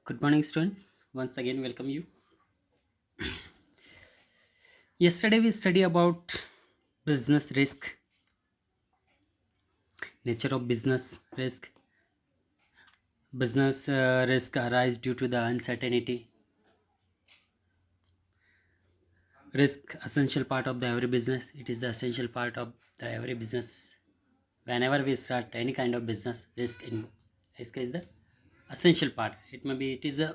Good morning, students. Once again, welcome you. Yesterday, we studied about business risk, nature of business risk. Business risk arise due to the uncertainty. Risk, essential part of the every business. It is the essential part of the every business. Whenever we start any kind of business, risk is the essential part. It may be it is a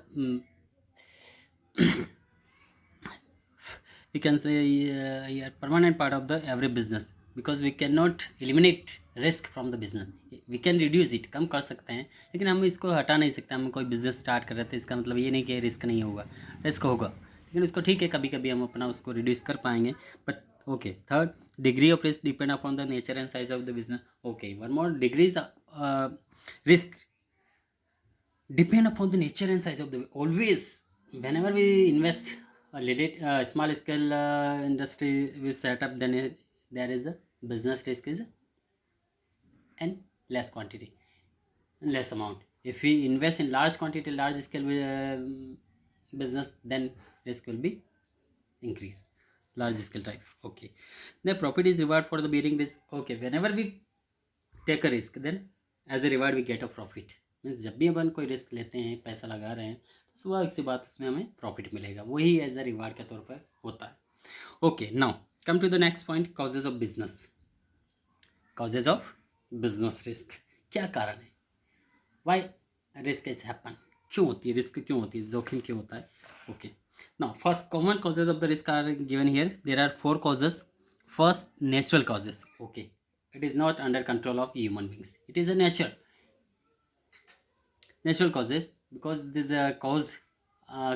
we can say a permanent part of the every business because we cannot eliminate risk from the business. We can reduce it, कम कर सकते हैं, लेकिन हम इसको हटा नहीं सकते. हम कोई बिजनेस स्टार्ट कर रहे थे, इसका मतलब ये नहीं कि रिस्क नहीं होगा, रिस्क होगा, लेकिन उसको ठीक है कभी कभी हम अपना उसको रिड्यूस कर पाएंगे. But okay, third, degree of risk depend upon the nature and size of the business. Okay, one more, degrees risk depend upon the nature and size of the always. Whenever we invest a little small scale industry we set up, then there is a business risk is and less quantity, less amount. If we invest in large quantity, large scale business, then risk will be increase, large scale type. Okay, the profit is reward for the bearing risk. Okay, whenever we take a risk, then as a reward we get a profit. Means जब भी अपन कोई risk लेते हैं, पैसा लगा रहे हैं, तो स्वाभाविक सी बात उसमें हमें प्रॉफिट मिलेगा, वही एज अ रिवार्ड के तौर पर होता है. Okay, now come to the next point, causes of business. Causes of business risk, क्या कारण है, वाई रिस्क इज हैपन, क्यों होती है रिस्क, क्यों होती है, जोखिम क्यों होता है. Okay, now first common causes of the risk are given here. There are 4 causes. First, natural causes. Okay, it is not under control of human beings, it is a natural causes, because this is a cause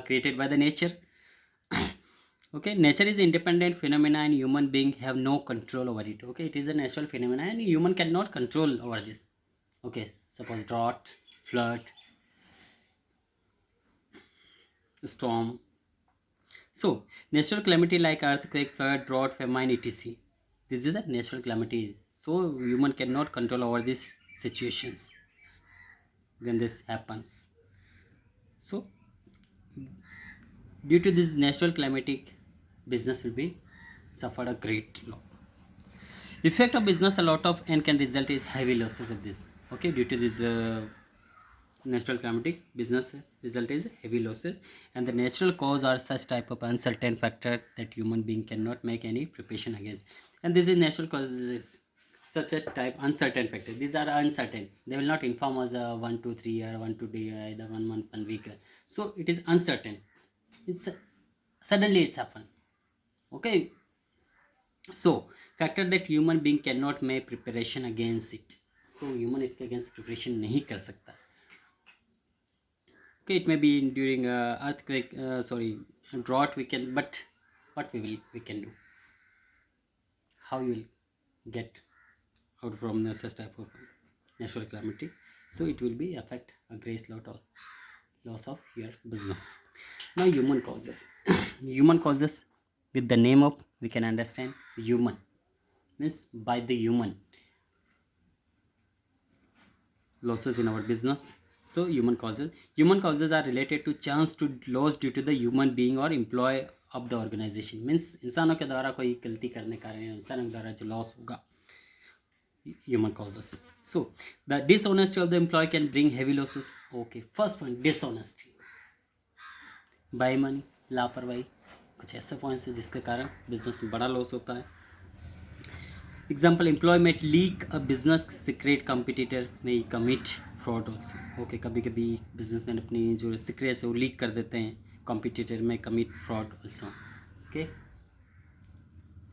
created by the nature. Okay, nature is independent phenomena and human being have no control over it. Okay, it is a natural phenomena and human cannot control over this. Okay, suppose drought, flood, storm. So natural calamity like earthquake, flood, drought, famine, etc, this is a natural calamity, so human cannot control over these situations when this happens. So due to this natural climatic, business will be suffered a great loss. Effect of business, a lot of and can result in heavy losses of this. Okay, due to this natural climatic, business result is heavy losses, and the natural cause are such type of uncertain factor that human being cannot make any preparation against. And this is natural causes, such a type uncertain factor. These are uncertain, they will not inform us 1 2 3 or 1 2 day, either 1 month, 1 week. So it is uncertain, it's suddenly it's happened. Okay, so factor that human being cannot make preparation against it. So human इसके against preparation नहीं कर सकता. Okay, it may be during earthquake, drought we can, but what we can do, how you will get out from the such type of natural calamity. So it will be affect a great lot of loss of your business. Now human causes. Human causes, with the name of we can understand, human means by the losses in our business. So human causes are related to chance to loss due to the human being or employee of the organization. Means इंसानों के द्वारा कोई गलती करने के कारण इंसानों के द्वारा जो लॉस होगा, human causes. So the dishonesty of the employee can bring heavy losses. Okay, first point, dishonesty, बेईमानी, लापरवाही, कुछ ऐसे पॉइंट्स है जिसके कारण बिजनेस में बड़ा लॉस होता है. Example, employee might leak a business secret, competitor may commit fraud also. Okay, कभी कभी बिजनेसमैन अपनी जो सीक्रेट्स है वो लीक कर देते हैं, competitor may commit fraud also. Okay,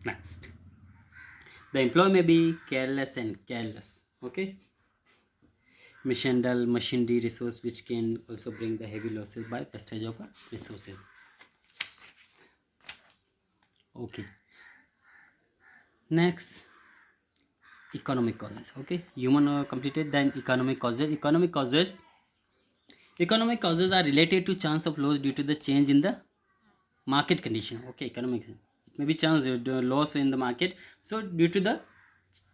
next, the employ may be careless and careless. Okay, mishandle machinery resource which can also bring the heavy losses by wastage of resources. Okay, next, economic causes. Okay, human completed, then economic causes. Economic causes are related to chance of loss due to the change in the market condition. Okay, economic, it may be chance loss in the market, so due to the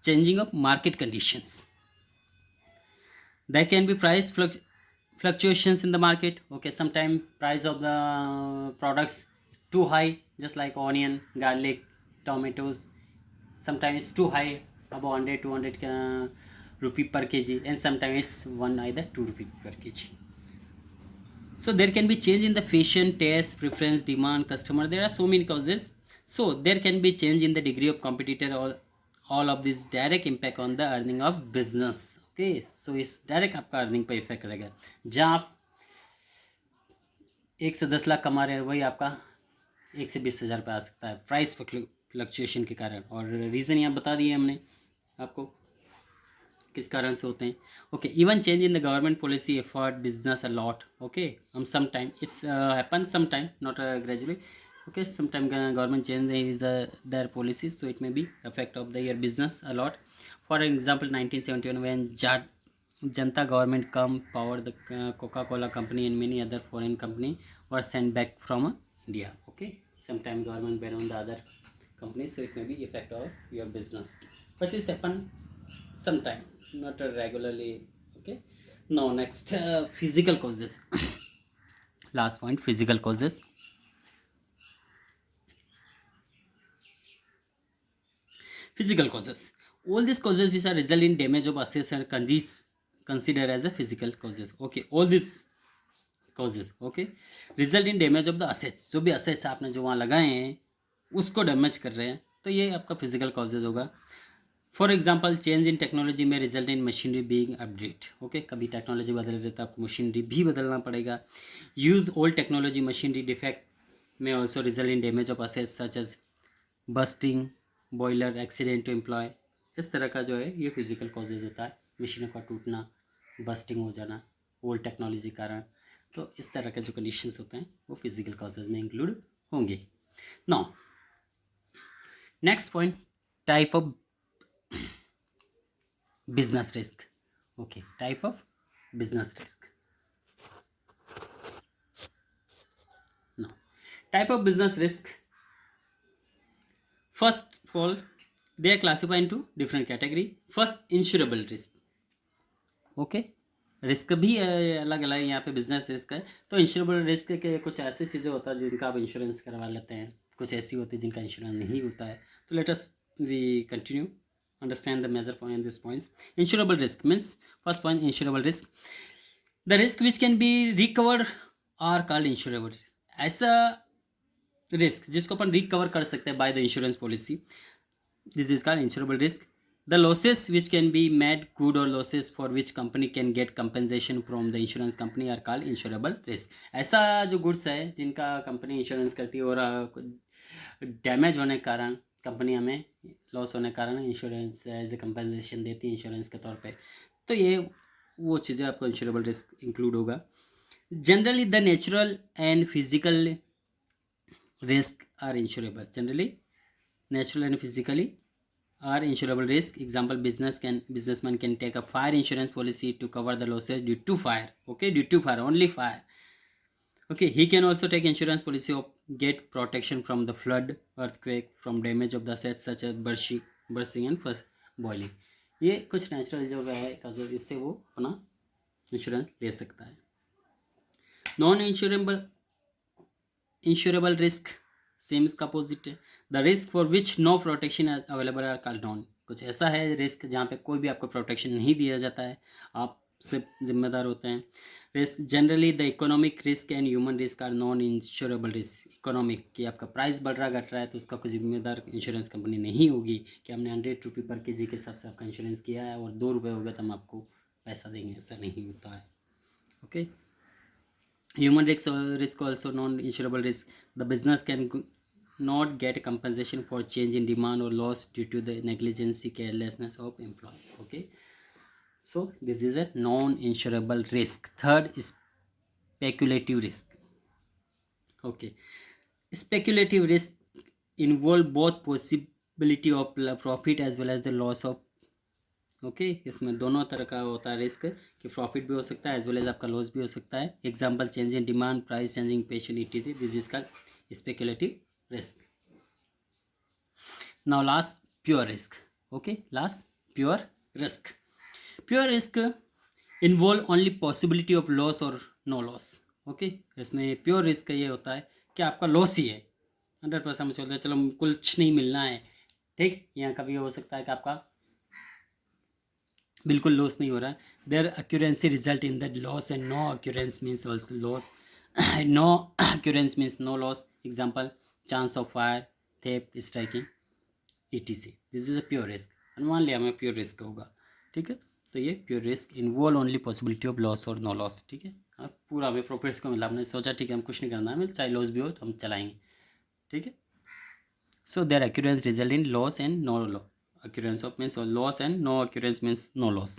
changing of market conditions, there can be price fluctuations in the market. Okay, sometimes price of the products too high, just like onion, garlic, tomatoes. Sometimes it's too high, about 100 200 rupee per kg, and sometimes it's one either 2 rupee per kg. So there can be change in the fashion taste, preference, demand, customer. There are so many causes. So there can be change in the degree of competitor. All of this direct impact on the earning of business. Okay, so इस direct आपका earning पे effect करेगा. जहाँ आप 1 से 10 लाख कमा रहे हैं, वही आपका 1 से 20 हज़ार पे आ सकता है प्राइस फ्लक्चुएशन के कारण. और रीज़न यहाँ बता दिए हमने आपको किस कारण से होते हैं. Okay, even change in the government policy affect business a lot. Okay, हम some time it's happen some time, not gradually. Okay, sometime government change is their policy, so it may be effect of the your business a lot. For example, 1971 when Janta government come power, the Coca-Cola company and many other foreign company were sent back from India. Okay, sometime government ban on the other companies, so it may be effect of your business, but it's happen sometime, not regularly. Okay, now next, physical causes. Last point, physical causes. Physical causes. All these causes which are result in damage of assets are considered as a physical causes. Okay, all these causes, okay, result in damage of the assets. जो भी assets आपने जो वहाँ लगाए हैं उसको damage कर रहे हैं, तो ये आपका फिजिकल कॉजेज होगा. For example, change in technology may result in machinery being update. Okay, कभी टेक्नोलॉजी बदल रही है तो आपको मशीनरी भी बदलना पड़ेगा. Use old technology machinery defect may also result in damage of assets such as bursting, boiler, accident to employ. इस तरह का जो है ये फिजिकल कॉजेज होता है, मशीनों का टूटना, बस्टिंग हो जाना ओल्ड टेक्नोलॉजी के कारण. तो इस तरह के जो कंडीशंस होते हैं वो फिजिकल कॉजेज में इंक्लूड होंगे. Now next point, type of business risk. Okay, type of business risk. Now, type of business risk, first of all they are classified into different category. First, insurable risk. Okay, risk भी अलग अलग यहाँ पे business risk है. तो insurable risk के कुछ ऐसी चीज़ें होता है जिनका आप इंश्योरेंस करवा लेते हैं, कुछ ऐसी होती है जिनका इंश्योरेंस नहीं होता है. तो let us we continue understand the major point in these points. Insurable risk means, first point, insurable risk, the risk which can be recovered are called insurable risk. ऐसा रिस्क जिसको अपन रिकवर कर सकते हैं by the insurance policy, this is called insurable risk. The losses which can be made good or losses for which company can get compensation from the insurance company are called insurable risk. ऐसा जो goods है जिनका company insurance करती है और damage होने के कारण, कंपनी हमें लॉस होने के कारण इंश्योरेंस एज ए कंपनसेशन देती है इंश्योरेंस के तौर पे, तो ये वो चीज़ें आपको इंश्योरेबल रिस्क इंक्लूड होगा. Generally the natural and physical risk are insurable. Generally natural and physically are insurable risk. Example, businessman can take a fire insurance policy to cover the losses due to fire. Okay, due to fire, only fire. Okay, he can also take insurance policy of get protection from the flood, earthquake, from damage of the assets such as bursting and first boiling. ये कुछ natural जो है causes, इससे वो अपना insurance ले सकता है. नॉन इंश्योरेबल रिस्क सेम इसका अपोजिट है. The risk for which no protection available are called non. कुछ ऐसा है रिस्क जहाँ पे कोई भी आपको प्रोटेक्शन नहीं दिया जाता है, आप सिर्फ जिम्मेदार होते हैं. Risk generally the economic risk and human risk are non insurable risk. Economic कि आपका प्राइस बढ़ रहा घट रहा है तो उसका कोई जिम्मेदार इंश्योरेंस कंपनी नहीं होगी कि हमने 100 रुपये पर के जी के हिसाब से आपका इंश्योरेंस किया है और 2 रुपये हो गया तो हम आपको पैसा देंगे, ऐसा नहीं होता है. Okay, human risk also non-insurable risk. The business can not get compensation for change in demand or loss due to the negligence, carelessness of employees. Okay, so this is a non-insurable risk. Third is speculative risk. Okay, speculative risk involve both possibility of profit as well as the loss of. Okay, इसमें दोनों तरह का होता है risk कि profit भी हो सकता है एज वेल एज आपका लॉस भी हो सकता है. Example, change in demand, price changing, patient etc.. This is called speculative risk. Now last, pure risk. Okay, last pure risk. Pure risk involve only possibility of loss और no loss. Okay, इसमें pure risk ये होता है कि आपका loss ही है, 100% मुझे बोलते हैं चलो कुछ नहीं मिलना है, ठीक। यहाँ कभी हो सकता है कि आपका बिल्कुल लॉस नहीं हो रहा है। There occurrence result in that loss and no occurrence means also loss. No occurrence means no loss. Example chance of fire, theft, striking, ETC। This is a pure risk. मान लिया हमें प्योर रिस्क होगा, ठीक है। तो ये pure risk involve only possibility of loss और no loss, ठीक है। अब पूरा हमें प्रॉफिट्स को मिला, हमने सोचा ठीक है हम कुछ नहीं करना, हमें चाहे लॉस भी हो तो हम चलाएंगे, ठीक है। So their occurrence result in loss and no occurrence of means loss and no occurrence means no loss.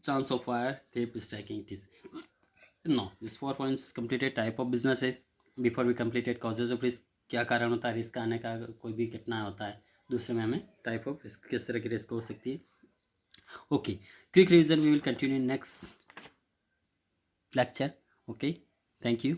Chance of fire, theft, striking, it is. No, this 4 points completed type of businesses. Before we completed causes of risk, क्या कारण होता है risk आने का, कोई भी घटना होता है। दूसरे में हमें टाइप ऑफ रिस्क, किस तरह की रिस्क हो सकती है। Okay, quick revision we will continue next lecture. Okay, thank you.